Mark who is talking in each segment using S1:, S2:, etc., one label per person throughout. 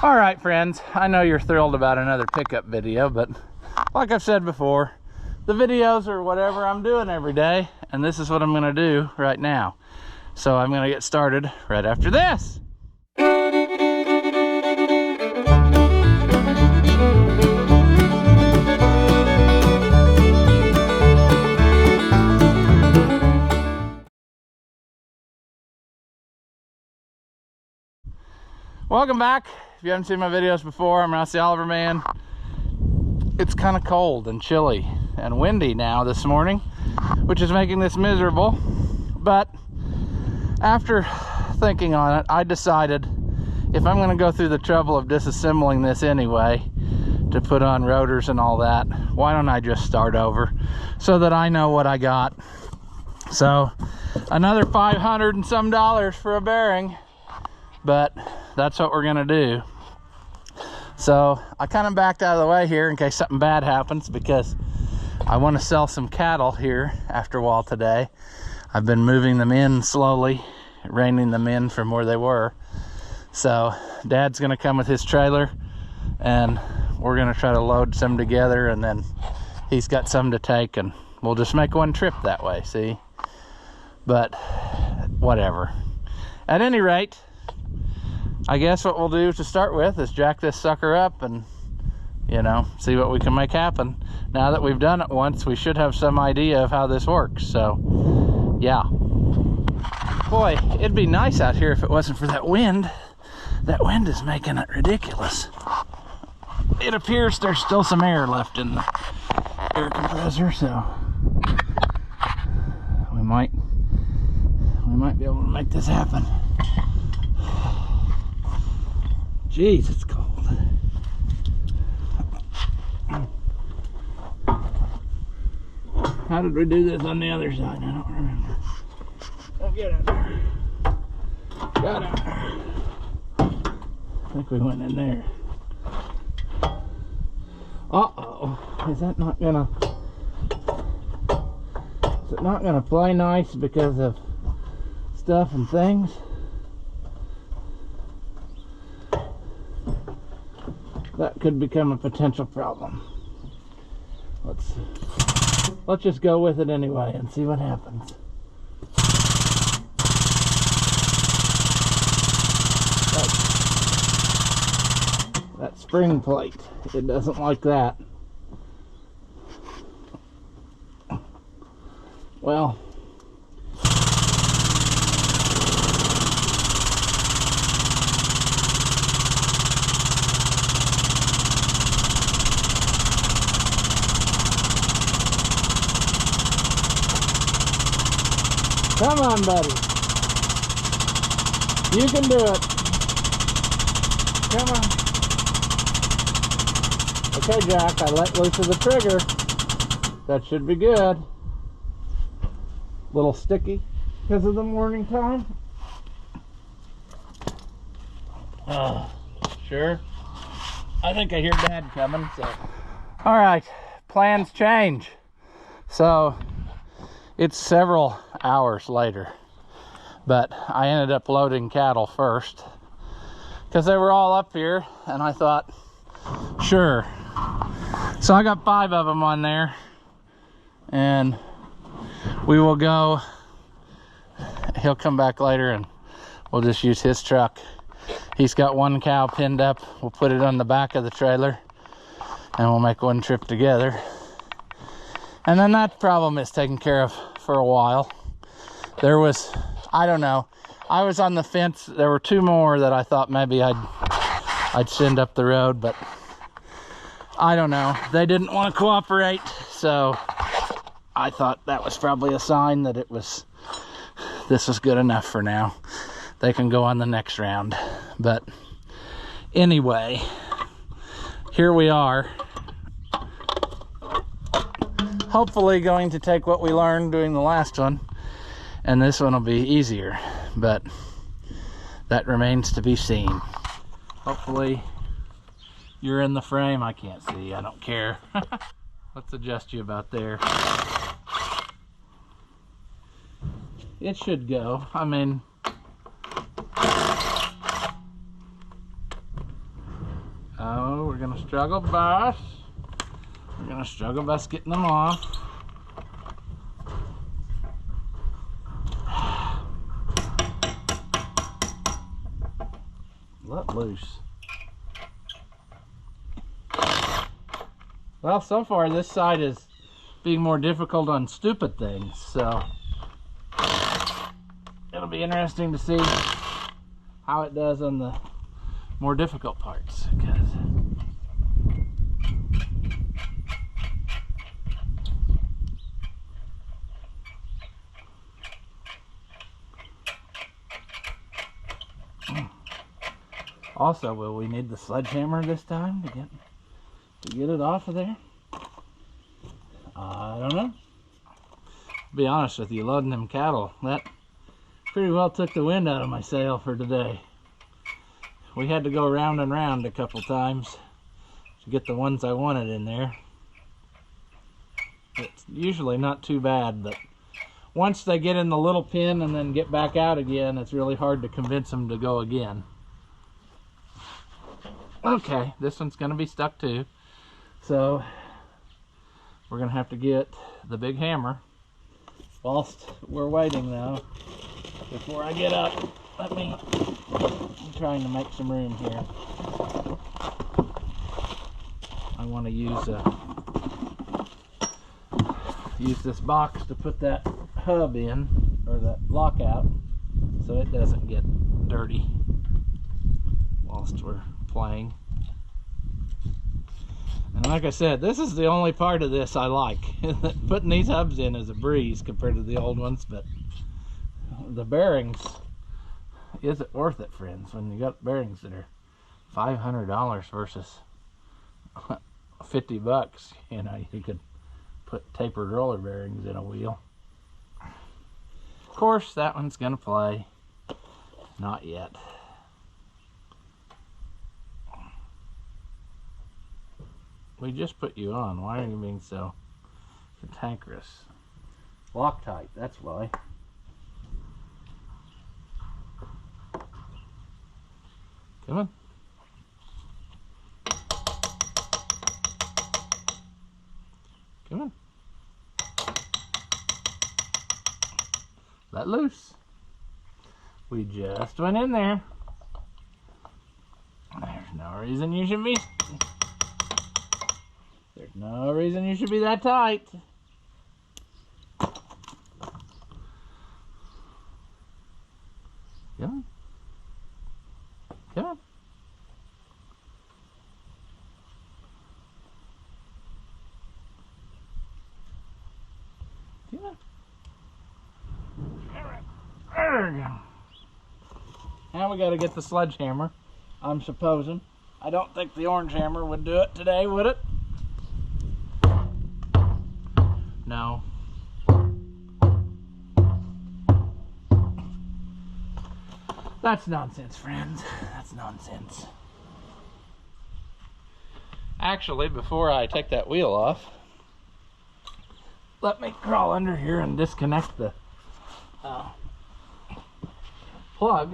S1: All right, friends, I know you're thrilled about another pickup video, but like I've said before, the videos are whatever I'm doing every day, and this is what I'm gonna do right now. So I'm gonna get started right after this. Welcome back. If you haven't seen my videos before, I'm Rousey Oliver Man. It's kind of cold and chilly and windy now this morning, which is making this miserable. But after thinking on it, I decided if I'm going to go through the trouble of disassembling this anyway to put on rotors and all that, why don't I just start over so that I know what I got. So another $500 and some for a bearing, but that's what we're gonna do. So I kind of backed out of the way here in case something bad happens, because I want to sell some cattle here after a while today. I've been moving them in slowly, reining them in from where they were. So Dad's gonna come with his trailer and we're gonna try to load some together, and then he's got some to take, and we'll just make one trip that way, see? But whatever. At any rate, I guess what we'll do to start with is jack this sucker up and, you know, see what we can make happen. Now that we've done it once, we should have some idea of how this works. So, yeah. Boy, it'd be nice out here if it wasn't for that wind. That wind is making it ridiculous. It appears there's still some air left in the air compressor, so we might be able to make this happen. Jeez, it's cold. How did we do this on the other side? I don't remember. Oh, get out there. Got out there. I think we went in there. Uh-oh. Is that not gonna... Is it not gonna play nice because of stuff and things? That could become a potential problem. Let's just go with it anyway and see what happens. That spring plate, it doesn't like that. Well, come on, buddy. You can do it. Come on. Okay, Jack, I let loose of the trigger. That should be good. Little sticky because of the morning time. Sure. I think I hear Dad coming, so. All right, plans change. So it's several hours later, but I ended up loading cattle first because they were all up here, and I thought, sure. So I got 5 of them on there, and we will go. He'll come back later and we'll just use his truck. He's got 1 cow pinned up. We'll put it on the back of the trailer and we'll make one trip together. And then that problem is taken care of for a while. There was, I don't know, I was on the fence. There were 2 more that I thought maybe I'd send up the road, but I don't know. They didn't want to cooperate, so I thought that was probably a sign that this was good enough for now. They can go on the next round. But anyway, here we are. Hopefully going to take what we learned doing the last one, and this one will be easier, but that remains to be seen. Hopefully you're in the frame. I can't see, I don't care. Let's adjust you about there. It should go. I mean, We're gonna struggle bus. We're gonna struggle bus getting them off. Let loose. Well, so far this side is being more difficult on stupid things, so it'll be interesting to see how it does on the more difficult parts. Because also, will we need the sledgehammer this time to get it off of there? I don't know. To be honest with you, loading them cattle, that pretty well took the wind out of my sail for today. We had to go round and round a couple times to get the ones I wanted in there. It's usually not too bad, but once they get in the little pin and then get back out again, it's really hard to convince them to go again. Okay, this one's gonna be stuck too. So we're gonna have to get the big hammer. Whilst we're waiting though, before I get up, I'm trying to make some room here. I want to use this box to put that hub in, or that lockout, so it doesn't get dirty whilst we're playing. And like I said, this is the only part of this I like. Putting these hubs in is a breeze compared to the old ones, but the bearings, is it worth it, friends, when you got bearings that are $500 versus 50 bucks? You know, you could put tapered roller bearings in a wheel. Of course, that one's gonna play. Not yet. We just put you on. Why are you being so cantankerous? Loctite, that's why. Come on. Come on. Let loose. We just went in there. There's no reason you should be. There's no reason you should be that tight. Come on. Come on. Come on. There we go. Now we got to get the sledgehammer, I'm supposing. I don't think the orange hammer would do it today, would it? No. That's nonsense, friends. That's nonsense. Actually, before I take that wheel off, let me crawl under here and disconnect the plug.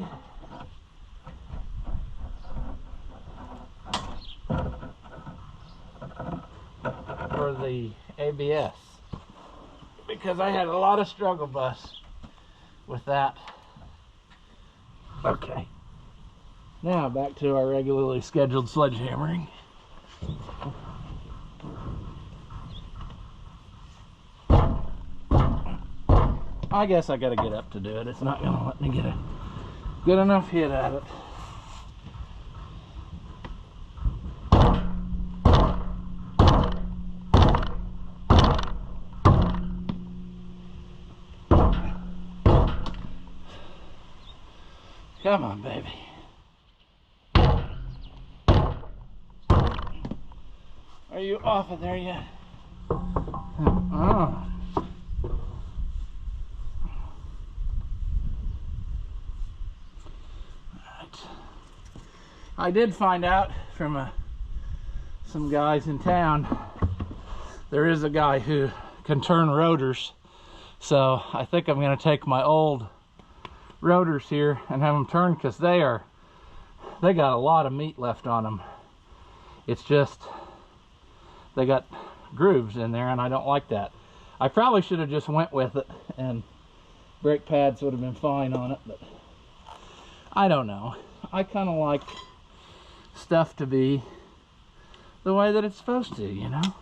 S1: For the ABS. Because I had a lot of struggle bus with that. Okay. Now back to our regularly scheduled sledgehammering. I guess I gotta get up to do it. It's not gonna let me get a good enough hit at it. Come on, baby. Are you off of there yet? Oh. I did find out from some guys in town, there is a guy who can turn rotors. So I think I'm going to take my old rotors here and have them turn, because they got a lot of meat left on them. It's just they got grooves in there, and I don't like that. I probably should have just went with it, and brake pads would have been fine on it, but I don't know. I kind of like stuff to be the way that it's supposed to, you know?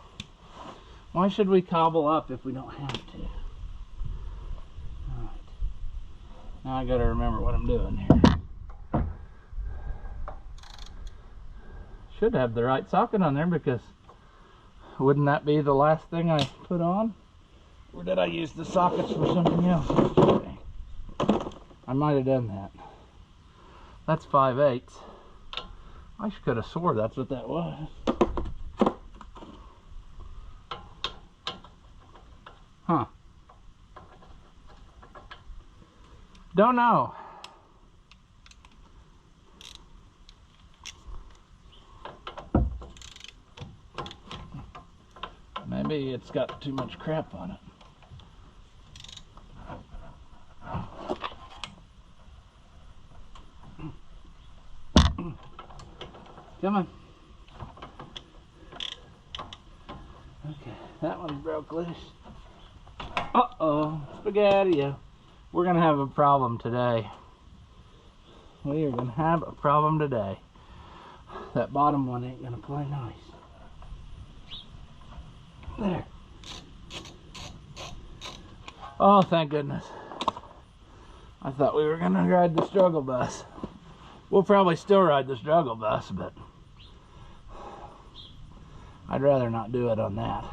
S1: Why should we cobble up if we don't have to? Alright. Now I gotta remember what I'm doing here. Should have the right socket on there, because wouldn't that be the last thing I put on? Or did I use the sockets for something else? Okay. I might have done that. That's 5/8. I could have swore that's what that was. Huh. Don't know. Maybe it's got too much crap on it. Come on. Okay, that one broke loose. Uh-oh, spaghetti-o. We're gonna have a problem today. We are gonna have a problem today. That bottom one ain't gonna play nice. There. Oh, thank goodness. I thought we were gonna ride the struggle bus. We'll probably still ride the struggle bus, but I'd rather not do it on that.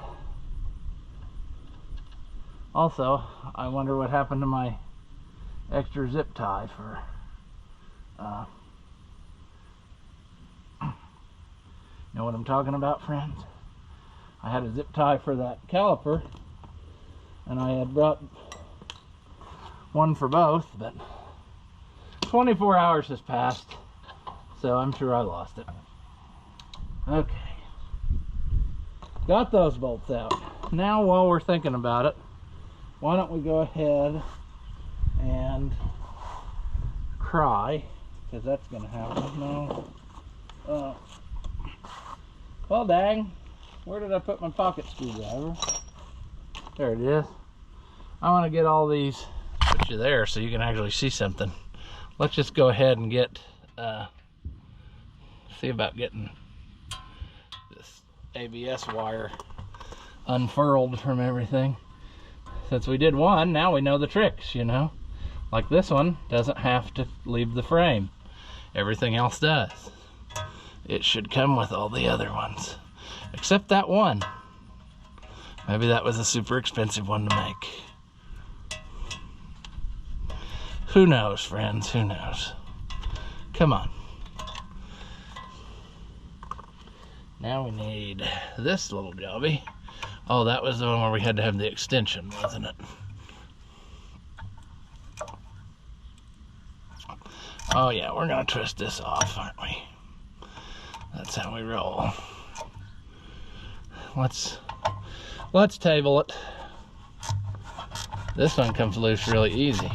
S1: Also, I wonder what happened to my extra zip tie for you know what I'm talking about, friends? I had a zip tie for that caliper, and I had brought one for both, but 24 hours has passed, so I'm sure I lost it. Okay. Got those bolts out. Now, while we're thinking about it, why don't we go ahead and cry, because that's going to happen. No. Well, dang. Where did I put my pocket screwdriver? There it is. I want to get all these, put you there so you can actually see something. Let's just go ahead and get, see about getting this ABS wire unfurled from everything. Since we did one, now we know the tricks, you know. Like this one doesn't have to leave the frame. Everything else does. It should come with all the other ones. Except that one. Maybe that was a super expensive one to make. Who knows, friends? Who knows? Come on. Now we need this little jobby. Oh, that was the one where we had to have the extension, wasn't it? Oh yeah, we're gonna twist this off, aren't we? That's how we roll. Let's table it. This one comes loose really easy.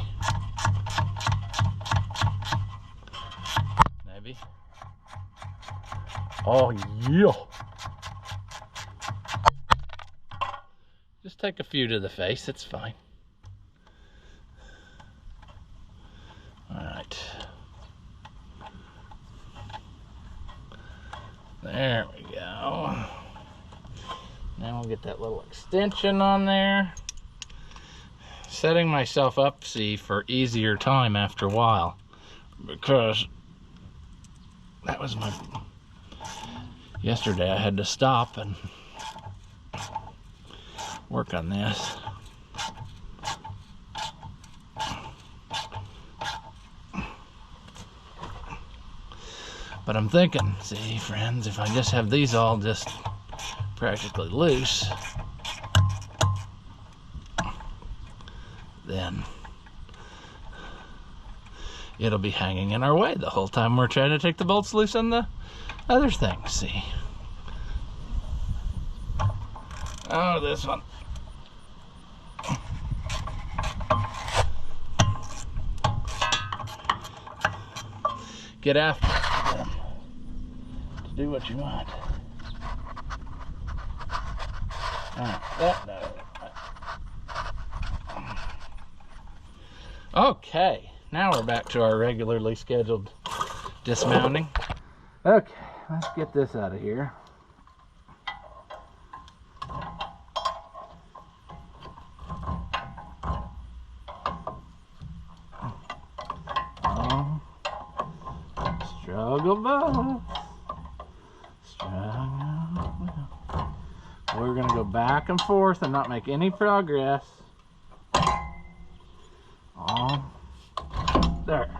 S1: Maybe. Oh yeah. Just take a few to the face, it's fine. Alright. There we go. Now we'll get that little extension on there. Setting myself up, see, for easier time after a while. Because that was my... Yesterday I had to stop and work on this. But I'm thinking, see, friends, if I just have these all just practically loose, then it'll be hanging in our way the whole time we're trying to take the bolts loose on the other things, see. Oh, this one. Get after it, to do what you want. Okay, now we're back to our regularly scheduled dismounting. Okay, let's get this out of here. Struggle bus. We're gonna go back and forth and not make any progress. Oh, there.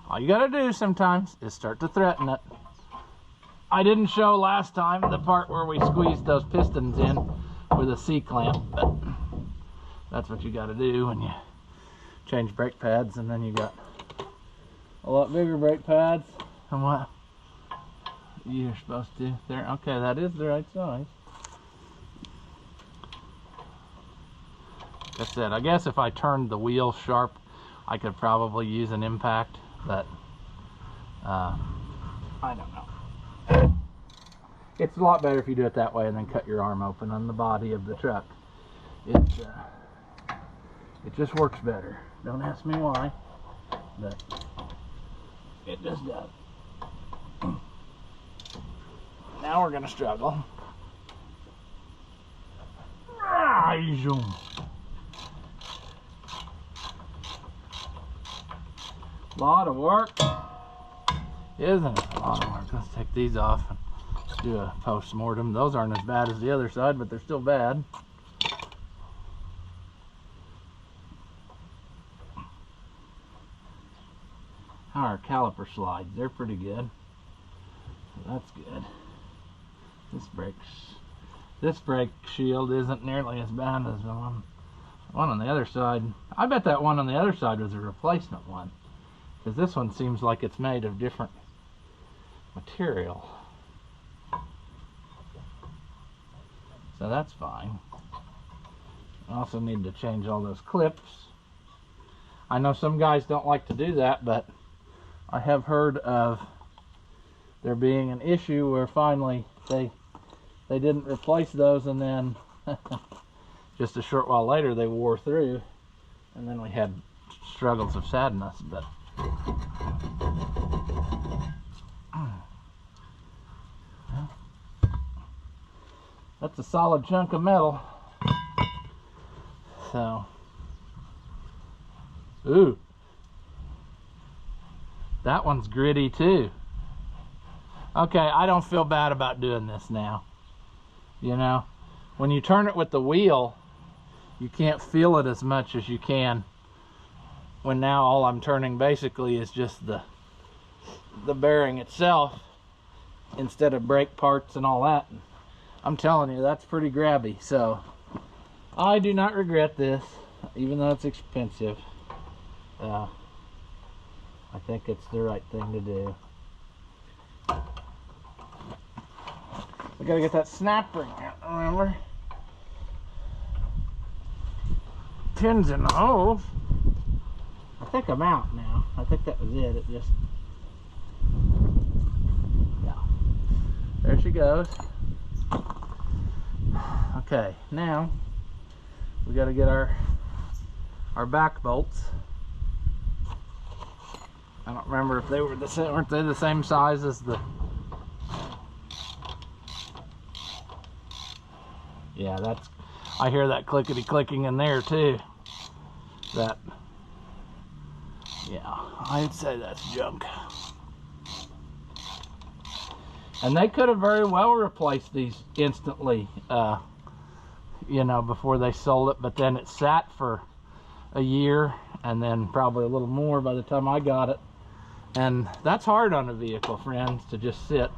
S1: All you gotta do sometimes is start to threaten it. I didn't show last time the part where we squeezed those pistons in with a C-clamp, but that's what you gotta do when you change brake pads, and then you got a lot bigger brake pads than what you're supposed to. There, okay, that is the right size. Like I said, I guess if I turned the wheel sharp, I could probably use an impact, but I don't know. It's a lot better if you do it that way and then cut your arm open on the body of the truck. It just works better. Don't ask me why, but it just does. Now we're gonna struggle. Lot of work, isn't it? A lot of work. Let's take these off and do a post-mortem. Those aren't as bad as the other side, but they're still bad. How are our caliper slides? They're pretty good. So that's good. This brake shield isn't nearly as bad as the one on the other side. I bet that one on the other side was a replacement one, because this one seems like it's made of different material. So that's fine. I also need to change all those clips. I know some guys don't like to do that, but I have heard of there being an issue where finally they didn't replace those, and then just a short while later they wore through, and then we had struggles of sadness. But that's a solid chunk of metal. So, ooh, that one's gritty too. Okay, I don't feel bad about doing this now. You know, when you turn it with the wheel, you can't feel it as much as you can when now all I'm turning basically is just the bearing itself instead of brake parts and all that. I'm telling you, that's pretty grabby. So I do not regret this, even though it's expensive. I think it's the right thing to do. We gotta get that snap ring out, remember? Pins in the hole. I think I'm out now. I think that was it. It just, yeah. There she goes. Okay, now we got to get our back bolts. I don't remember if they were the same. Weren't they the same size as the? Yeah, that's. I hear that clickety clicking in there too. That. Yeah, I'd say that's junk. And they could have very well replaced these instantly, you know, before they sold it, but then it sat for a year and then probably a little more by the time I got it. And that's hard on a vehicle, friends, to just sit.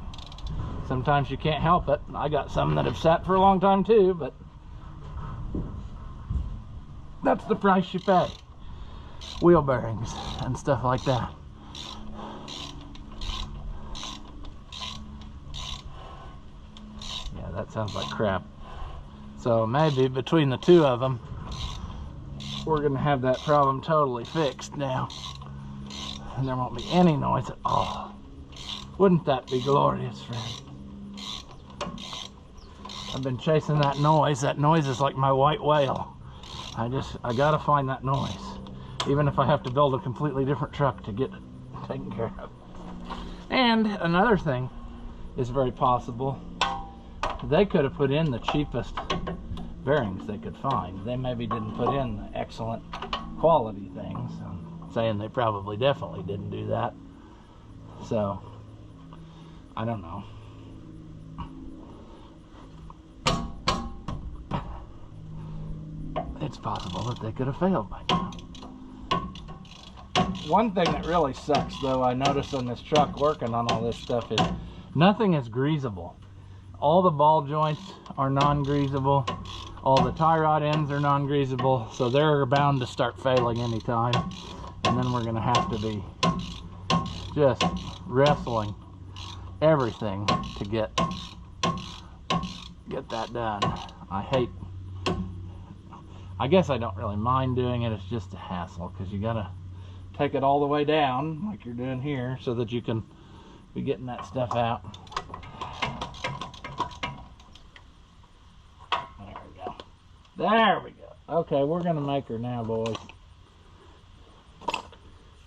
S1: Sometimes you can't help it. I got some that have sat for a long time too, but that's the price you pay. Wheel bearings and stuff like that. Yeah, that sounds like crap. So maybe between the two of them, we're gonna have that problem totally fixed now, and there won't be any noise at all. Wouldn't that be glorious, friend? I've been chasing that noise. That noise is like my white whale. I gotta find that noise. Even if I have to build a completely different truck to get it taken care of. And another thing is very possible. They could have put in the cheapest bearings they could find. They maybe didn't put in the excellent quality things. I'm saying they probably definitely didn't do that. So, I don't know. It's possible that they could have failed by now. One thing that really sucks, though, I noticed on this truck working on all this stuff is nothing is greasable. All the ball joints are non-greasable. All the tie rod ends are non-greasable. So they're bound to start failing anytime. And then we're going to have to be just wrestling everything to get that done. I guess I don't really mind doing it. It's just a hassle because you got to take it all the way down like you're doing here so that you can be getting that stuff out. There we go. There we go. Okay, we're gonna make her now, boys.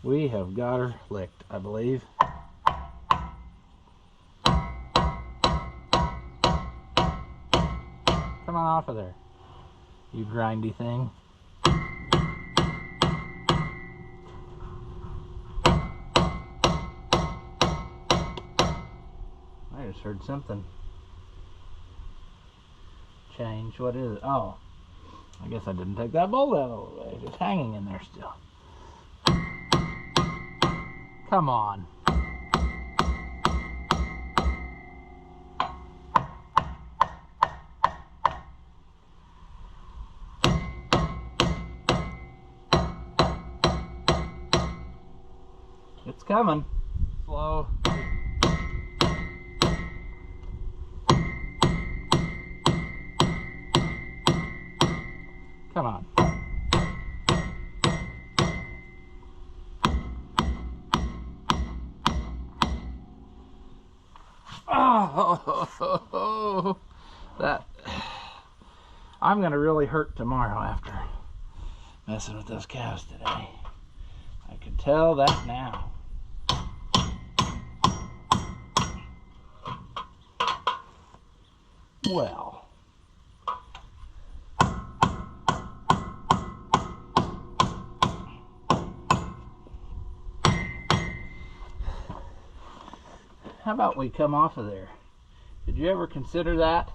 S1: We have got her licked, I believe. Come on off of there, you grindy thing. I just heard something change. What is it? Oh, I guess I didn't take that bolt out of the way. It's hanging in there still. Come on. It's coming. Slow. Come on. Oh, that I'm gonna really hurt tomorrow after messing with those cows today. I can tell that now. Well, how about we come off of there? Did you ever consider that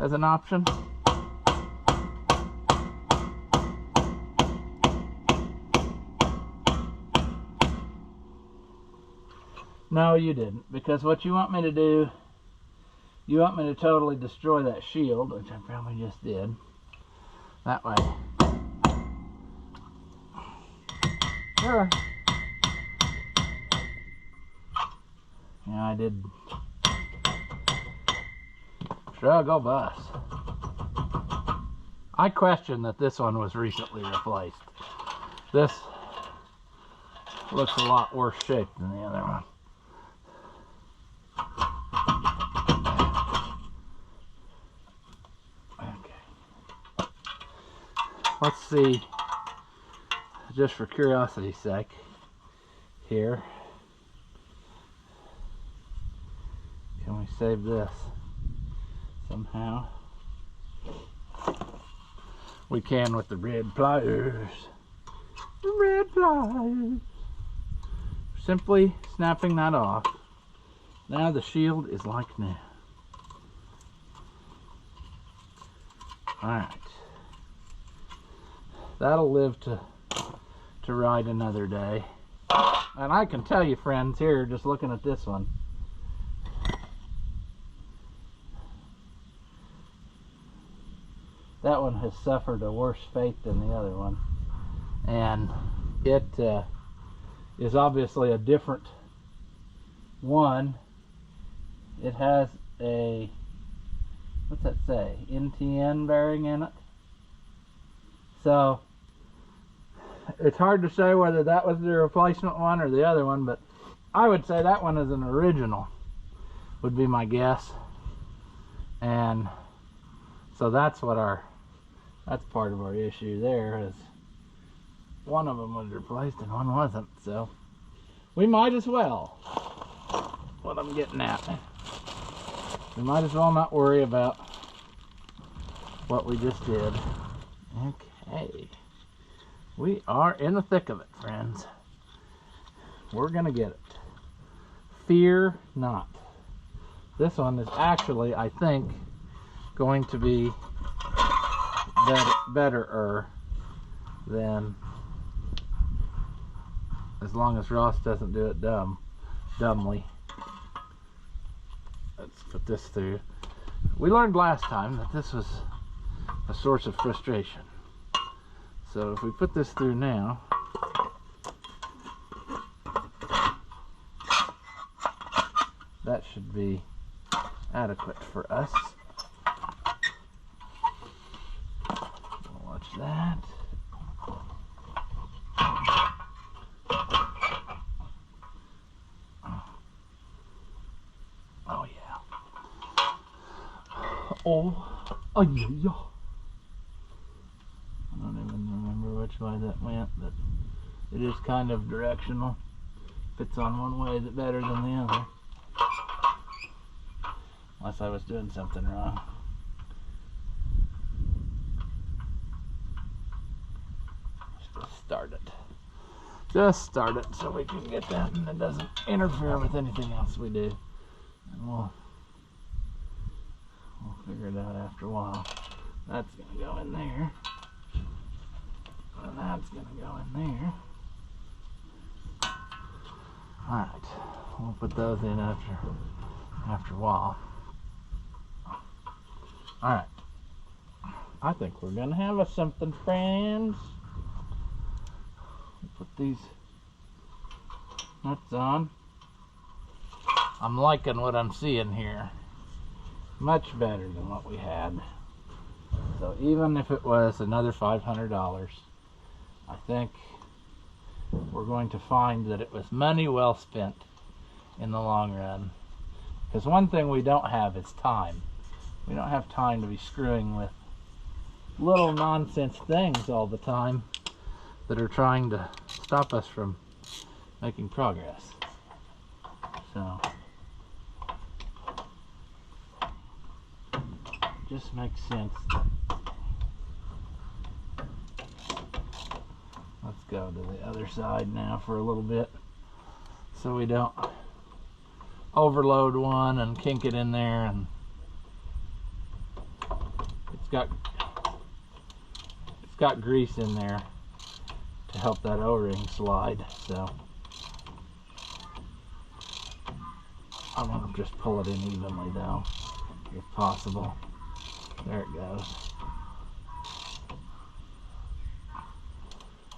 S1: as an option? No, you didn't, because what you want me to do, you want me to totally destroy that shield, which I probably just did. That way. Sure. Yeah, I did. Struggle bus. I question that this one was recently replaced. This looks a lot worse shape than the other one. Okay. Let's see, just for curiosity's sake, here. Can we save this somehow? We can with the red pliers. The red pliers. Simply snapping that off. Now the shield is like new. Alright. That'll live to ride another day. And I can tell you, friends, here, just looking at this one, that one has suffered a worse fate than the other one. And it is obviously a different one. It has a, what's that say, NTN bearing in it. So it's hard to say whether that was the replacement one or the other one, but I would say that one is an original, would be my guess. And So that's part of our issue there, is one of them was replaced and one wasn't. So we might as well, what I'm getting at, we might as well not worry about what we just did. Okay, we are in the thick of it, friends. We're gonna get it. Fear not. This one is actually, I think, going to be better than, as long as Ross doesn't do it dumbly. Let's put this through. We learned last time that this was a source of frustration. So if we put this through now, that should be adequate for us. Watch that. Oh yeah. Oh yeah. I don't even remember which way that went, but it is kind of directional. If it's on one way, is it better than the other? Unless I was doing something wrong. Just start it. Just start it so we can get that and it doesn't interfere with anything else we do. And we'll figure it out after a while. That's gonna go in there. And that's gonna go in there. Alright, we'll put those in after a while. Alright, I think we're gonna have us something, friends. Put these nuts on. I'm liking what I'm seeing here. Much better than what we had. So even if it was another $500, I think we're going to find that it was money well spent in the long run. Because one thing we don't have is time. We don't have time to be screwing with little nonsense things all the time that are trying to stop us from making progress. So it just makes sense. Let's go to the other side now for a little bit so we don't overload one and kink it in there, and it's got grease in there to help that O-ring slide. So I want to just pull it in evenly though, if possible. There it goes.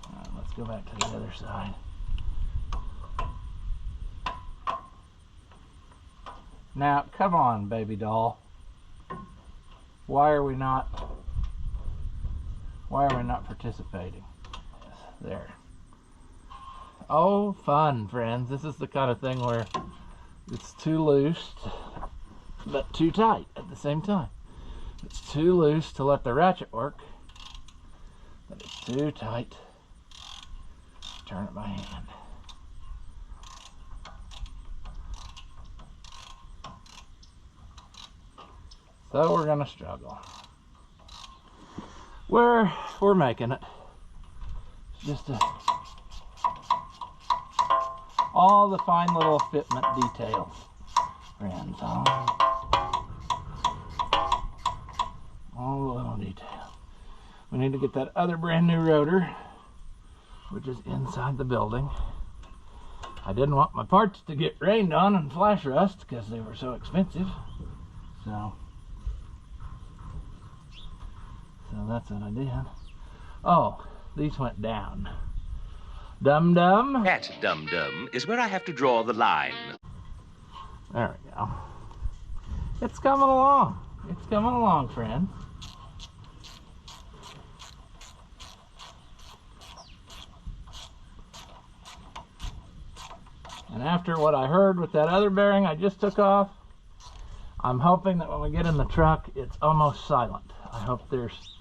S1: Alright, let's go back to the other side. Now, come on, baby doll. Why are we not participating? Yes, there. Oh, fun, friends. This is the kind of thing where it's too loose, but too tight at the same time. It's too loose to let the ratchet work, but it's too tight to turn it by hand. So we're gonna struggle. We're making it. It's just all the fine little fitment details, friends. All the little details. We need to get that other brand new rotor, which is inside the building. I didn't want my parts to get rained on and flash rust because they were so expensive. So that's what I did. Oh, these went down. Dum-dum.
S2: That dum-dum is where I have to draw the line.
S1: There we go. It's coming along. It's coming along, friend. And after what I heard with that other bearing I just took off, I'm hoping that when we get in the truck, it's almost silent. I hope there's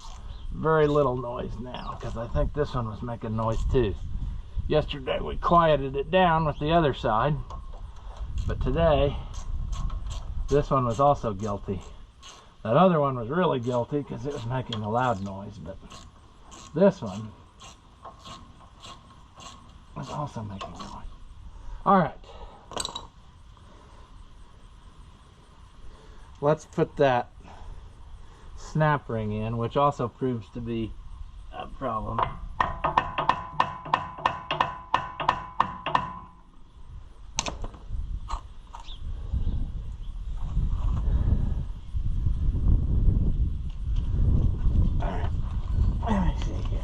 S1: very little noise now, because I think this one was making noise too. Yesterday we quieted it down with the other side, but today this one was also guilty. That other one was really guilty because it was making a loud noise, but this one was also making noise. All right. Let's put that snap ring in, which also proves to be a problem. Alright, let me see here.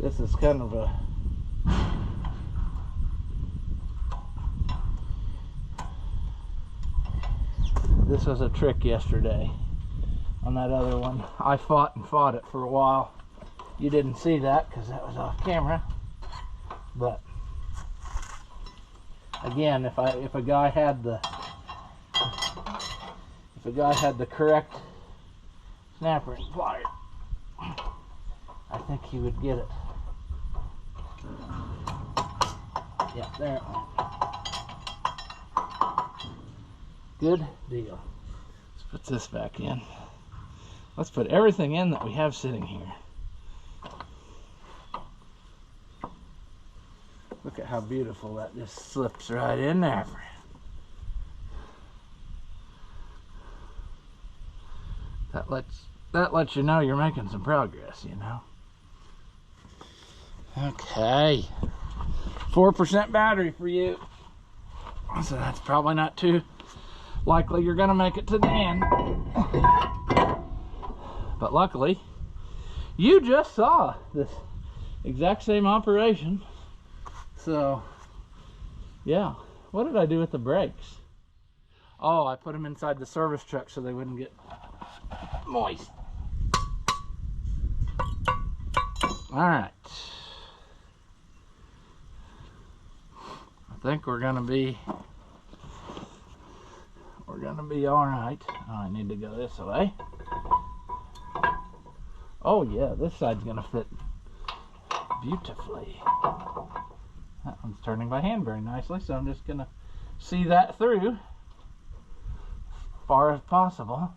S1: This is kind of a This was a trick yesterday on that other one. I fought it for a while. You didn't see that because that was off camera. But again, if a guy had the correct snap ring plier, I think he would get it. Yeah, there it went. Good deal. Let's put this back in. Let's put everything in that we have sitting here. Look at how beautiful that just slips right in there. That lets you know you're making some progress, you know. Okay. 4% battery for you. So that's probably not too likely you're gonna make it to the end. But luckily, you just saw this exact same operation. So, yeah. What did I do with the brakes? Oh, I put them inside the service truck so they wouldn't get moist. Alright. I think we're gonna be alright. Oh, I need to go this way. Oh yeah, this side's gonna fit beautifully. That one's turning by hand very nicely, so I'm just gonna see that through as far as possible.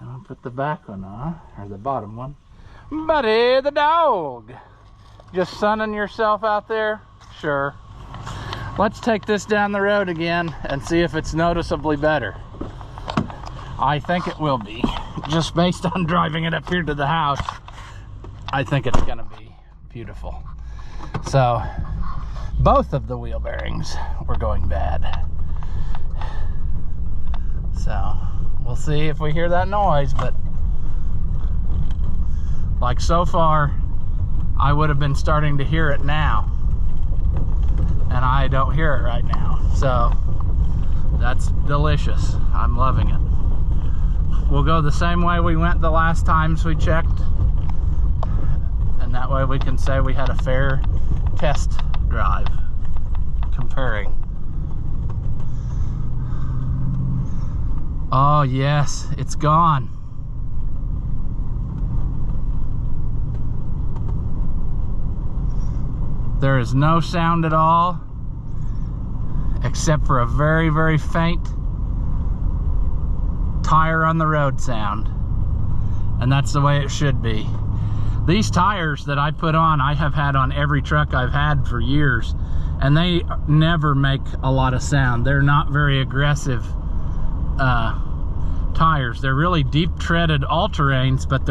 S1: And I'll put the back one on, or the bottom one. Buddy the dog! Just sunning yourself out there? Sure. Let's take this down the road again and see if it's noticeably better. I think it will be. Just based on driving it up here to the house, I think it's gonna be beautiful. So, both of the wheel bearings were going bad. So, we'll see if we hear that noise, but like so far, I would have been starting to hear it now. And I don't hear it right now. So, that's delicious. I'm loving it. We'll go the same way we went the last times we checked. And that way we can say we had a fair test drive comparing. Oh yes, it's gone. There is no sound at all, except for a very, very faint tire on the road sound. And that's the way it should be. These tires that I put on, I have had on every truck I've had for years, and they never make a lot of sound. They're not very aggressive tires. They're really deep treaded all-terrains, but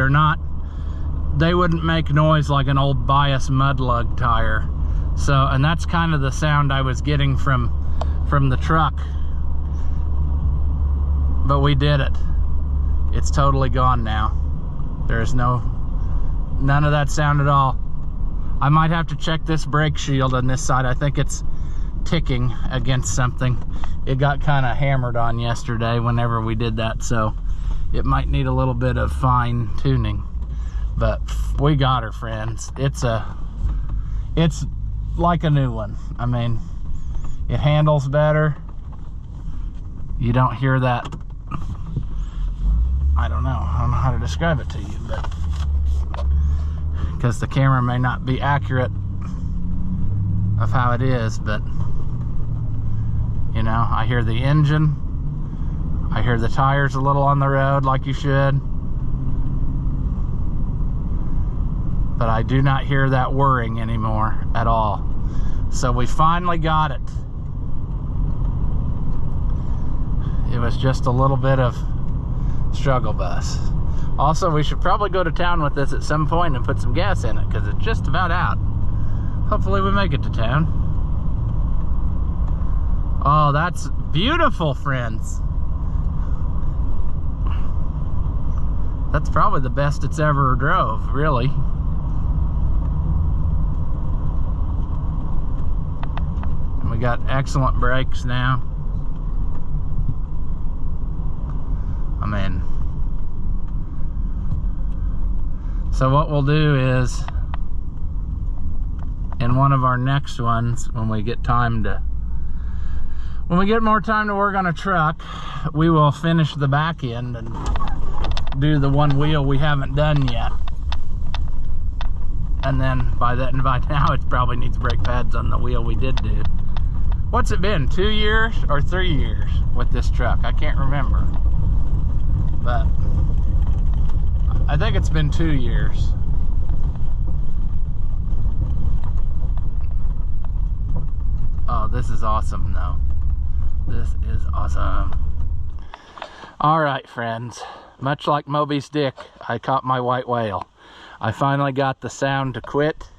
S1: they wouldn't make noise like an old bias mud lug tire. So, and that's kind of the sound I was getting from the truck. But we did it. It's totally gone now. There's none of that sound at all. I might have to check this brake shield on this side. I think it's ticking against something. It got kind of hammered on yesterday whenever we did that, so it might need a little bit of fine tuning. But we got her, friends. It's like a new one. I mean, It handles better. You don't hear that. I don't know how to describe it to you, but because the camera may not be accurate of how it is, but you know, I hear the engine, I hear the tires a little on the road like you should, but I do not hear that whirring anymore at all. So we finally got it. It was just a little bit of struggle bus. Also, we should probably go to town with this at some point and put some gas in it, because it's just about out. Hopefully we make it to town. Oh, that's beautiful, friends. That's probably the best it's ever drove, really. And we got excellent brakes now. I mean, so what we'll do is, in one of our next ones, when we get more time to work on a truck, we will finish the back end and do the one wheel we haven't done yet. And then by now it probably needs brake pads on the wheel we did do. What's it been, 2 years or 3 years with this truck? I can't remember, but I think it's been 2 years. Oh, this is awesome though. This is awesome. All right, friends. Much like Moby's dick, I caught my white whale. I finally got the sound to quit.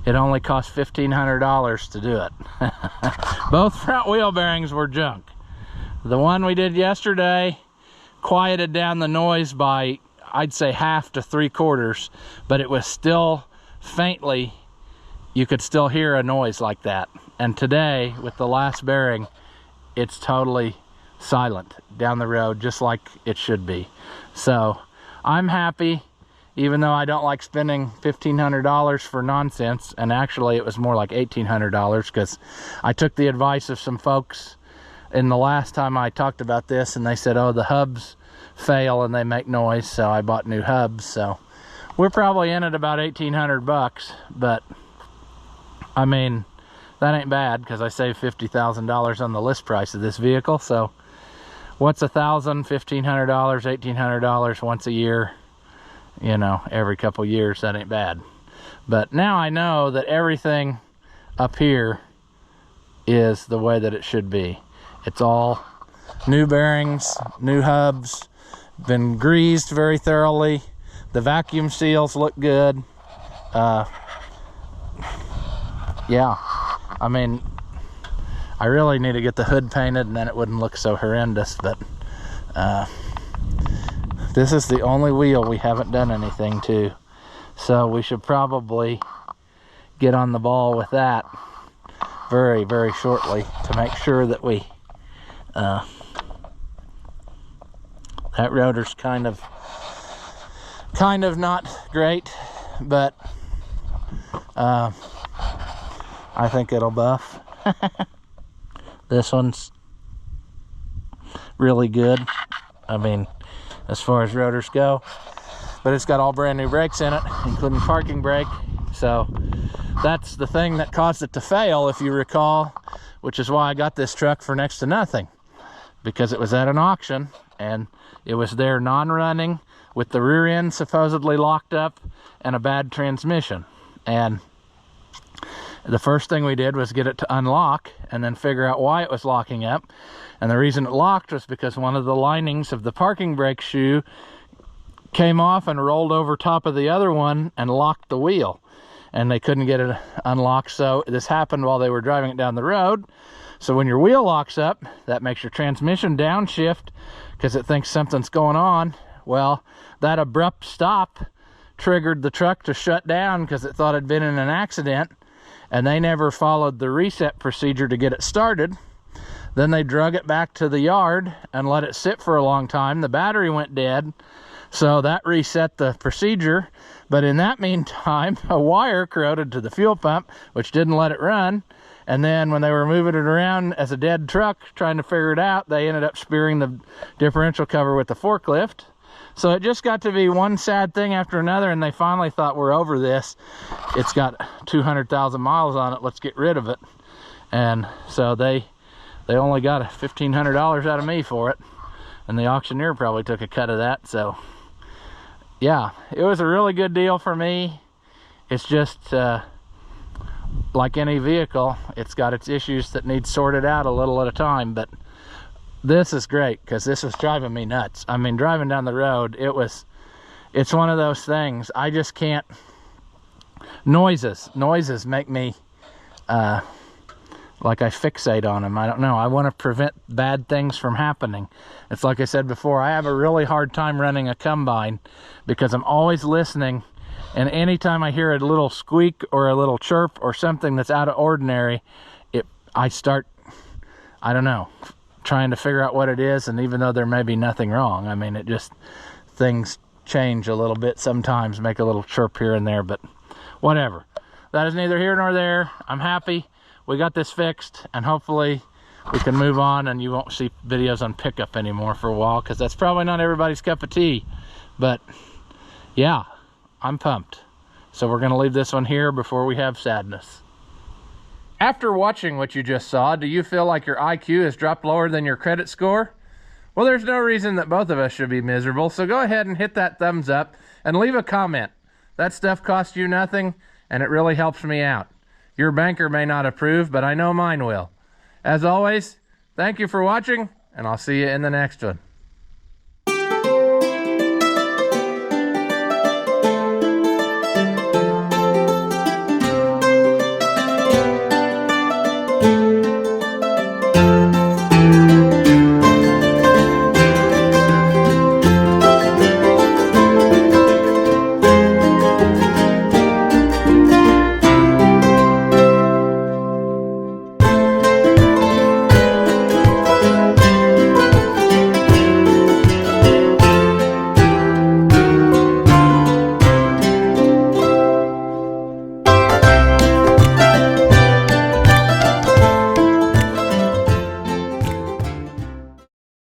S1: It only cost $1,500 to do it. Both front wheel bearings were junk. The one we did yesterday quieted down the noise by, I'd say, 1/2 to 3/4, but it was still faintly, you could still hear a noise like that. And today, with the last bearing, it's totally silent down the road, just like it should be. So I'm happy, even though I don't like spending $1,500 for nonsense. And actually it was more like $1,800, because I took the advice of some folks in the last time I talked about this, and they said, oh, the hubs fail and they make noise, so I bought new hubs. So we're probably in at about 1,800 bucks, but I mean, that ain't bad, because I saved $50,000 on the list price of this vehicle. So what's $1,000, $1,500, $1,800 once a year? You know, every couple years, that ain't bad. But now I know that everything up here is the way that it should be. It's all new bearings, new hubs, been greased very thoroughly. The vacuum seals look good. Yeah, I mean, I really need to get the hood painted, and then it wouldn't look so horrendous. But this is the only wheel we haven't done anything to, so we should probably get on the ball with that very, very shortly to make sure that we that rotor's kind of not great, but I think it'll buff. This one's really good, I mean, as far as rotors go, but it's got all brand new brakes in it, including parking brake. So that's the thing that caused it to fail, if you recall, which is why I got this truck for next to nothing, because it was at an auction and it was there non-running with the rear end supposedly locked up and a bad transmission. And the first thing we did was get it to unlock and then figure out why it was locking up. And the reason it locked was because one of the linings of the parking brake shoe came off and rolled over top of the other one and locked the wheel. And they couldn't get it unlocked. So this happened while they were driving it down the road. So when your wheel locks up, that makes your transmission downshift because it thinks something's going on. Well, that abrupt stop triggered the truck to shut down because it thought it'd been in an accident. And they never followed the reset procedure to get it started. Then they drug it back to the yard and let it sit for a long time. The battery went dead, so that reset the procedure. But in that meantime, a wire corroded to the fuel pump, which didn't let it run. And then when they were moving it around as a dead truck, trying to figure it out, they ended up spearing the differential cover with the forklift. So it just got to be one sad thing after another, and they finally thought, we're over this. It's got 200,000 miles on it. Let's get rid of it. And so they only got $1,500 out of me for it. And the auctioneer probably took a cut of that. So yeah, it was a really good deal for me. It's just like any vehicle, it's got its issues that need sorted out a little at a time. But this is great, because this was driving me nuts. I mean, driving down the road, it's one of those things. I just can't. Noises make me like I fixate on them. I don't know. I want to prevent bad things from happening. It's like I said before, I have a really hard time running a combine because I'm always listening, and anytime I hear a little squeak or a little chirp or something that's out of ordinary, I start, I don't know, trying to figure out what it is. And even though there may be nothing wrong, I mean, things change a little bit sometimes, make a little chirp here and there, but whatever. That is neither here nor there. I'm happy we got this fixed, and hopefully we can move on and you won't see videos on pickup anymore for a while, because that's probably not everybody's cup of tea. But yeah, I'm pumped. So we're going to leave this one here before we have sadness. After watching what you just saw, do you feel like your IQ has dropped lower than your credit score? Well, there's no reason that both of us should be miserable, so go ahead and hit that thumbs up and leave a comment. That stuff costs you nothing, and it really helps me out. Your banker may not approve, but I know mine will. As always, thank you for watching, and I'll see you in the next one.